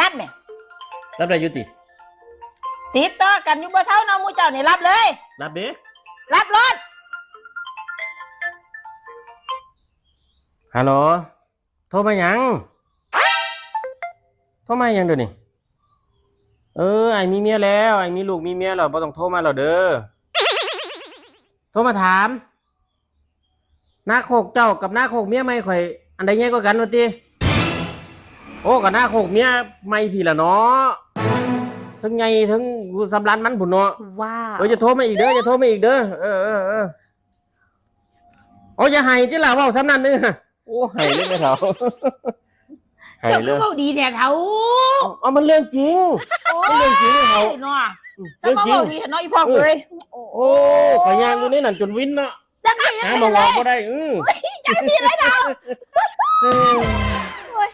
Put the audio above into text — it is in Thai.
รับเนี่ยรับได้ยุติติดต่อกันอยู่บ่เช้าเนาะมูเจ้านี่รับเลยรับเด้รับรถฮัลโหลโทรมายังโทรมายังเดี๋ยวนี้ไอ้มีเมียแล้วไอ้มีลูกมีเมียแล้วบ่ต้องโทรมาแล้วเด้อโทรมาถามหน้าโคกเจ้ากับหน้าโคกเมียไม่ค่อยอันใดใหญ่กว่ากันวะติโอ้กับหน้าโคกเมียไม่พี่ละเนาะทั้งไงทั้งสำรันมันผุนเนาะว้าวจะโทรมาอีกเด้อจะโทรมาอีกเด้อโอ้อย่าให้ที่ล่ะเว้าซ้ำนั่นเด้อโอ้ให้เลยแม่เฒ่าให้เจ้าเลยก็เว้าดีแท้เฒ่ามันเรื่องจริงมันเรื่องจริงเฒ่าเนาะเจ้าก็เว้าดีเนาะอีพ่อเอ้ยโอ้ขอยางอยู่นี่นั่นจนวินเนาะจังซี่หาบ่ว่าบ่ได้จังซี่เลยเฒ่า